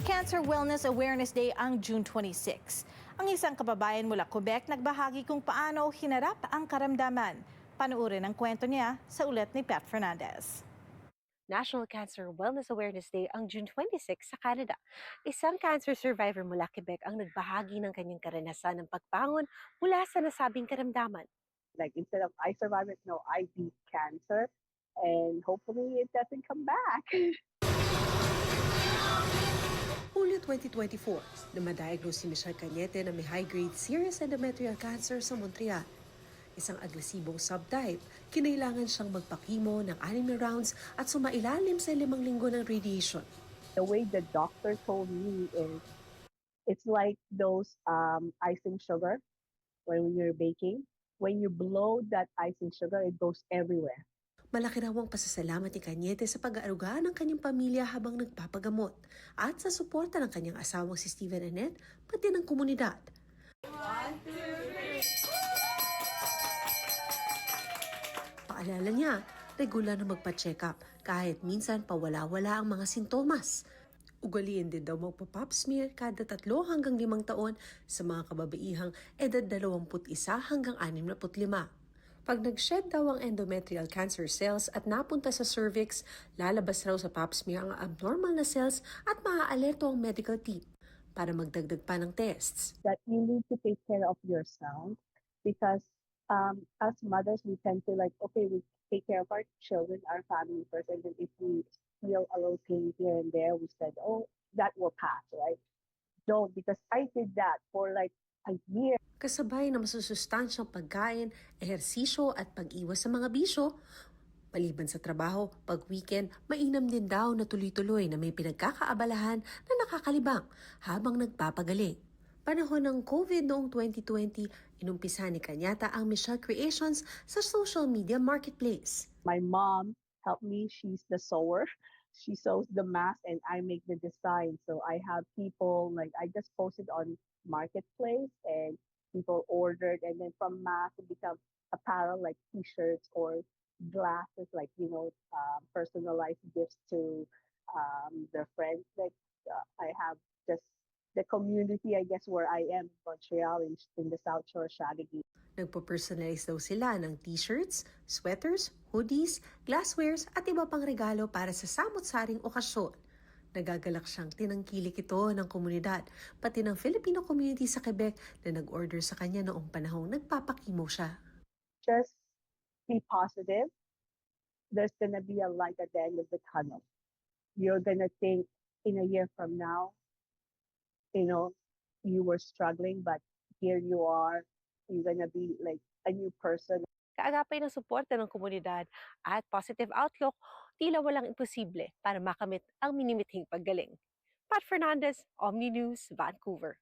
Cancer Wellness Awareness Day ang June 26. Ang isang kababayan mula Quebec nagbahagi kung paano hinarap ang karamdaman. Panuorin ang kwento niya sa ulat ni Pat Fernandez. National Cancer Wellness Awareness Day ang June 26 sa Canada. Isang cancer survivor mula Quebec ang nagbahagi ng kanyang karanasan ng pagbangon mula sa nasabing karamdaman. Like instead of I survived it, no, I beat cancer, and hopefully it doesn't come back. Hulyo 2024, namadiagnose si Michelle Cañete na may high-grade serous endometrial cancer sa Montreal. Isang agresibong subtype, kinailangan siyang magpakimo ng 6 na rounds at sumailalim sa 5 linggo ng radiation. The way the doctor told me is, it's like those icing sugar when you're baking. When you blow that icing sugar, it goes everywhere. Malaki raw ang pasasalamat ni Cañete sa pag-aaruga ng kanyang pamilya habang nagpapagamot at sa suporta ng kanyang asawang si Steven Annette, pati ng komunidad. Paalala niya, regular na magpa-check up kahit minsan pawala-wala ang mga sintomas. Ugaliin din daw magpa-pap smear kada 3 hanggang 5 taon sa mga kababaihang edad 21 hanggang 65. Pag nag-shed daw ang endometrial cancer cells at napunta sa cervix, lalabas raw sa pap smear ang abnormal na cells at maaalerto ang medical team para magdagdag pa ng tests. That you need to take care of yourself because as mothers, we tend to like, okay, we take care of our children, our family first, and then if we feel a little pain here and there, we said, oh, that will pass, right? Don't, because I did that for like a year. Kasabay na masusustansyang pagkain, ehersisyo at pag-iwas sa mga bisyo. Maliban sa trabaho, pag weekend, mainam din daw na tuloy-tuloy na may pinagkakaabalahan na nakakalibang habang nagpapagaling. Panahon ng COVID noong 2020, inumpisa ni Cañete ang Michelle Creations sa social media marketplace. My mom helped me. She's the sewer. She sews the mask and I make the design. So I have people, like I just posted on marketplace and people ordered, and then from mask it becomes apparel like t-shirts or glasses, like personalized gifts to their friends. Like I have just the community, I guess, where I am, Montreal, in the South Shore, Shadigi. Nagpo-personalize daw sila ng t-shirts, sweaters, hoodies, glasswares at iba pang regalo para sa samot-saring okasyon. Nagagalak siyang tinangkilik ito ng komunidad, pati ng Filipino community sa Quebec na nag-order sa kanya noong panahong nagpapakimo siya. Just be positive. There's gonna be a light at the end of the tunnel. You're gonna think in a year from now, you were struggling, but here you are. You're gonna be like a new person. Kaagapay ng suporta ng komunidad at positive outlook, tila walang imposible para makamit ang minimithing paggaling. Pat Fernandez, Omni News, Vancouver.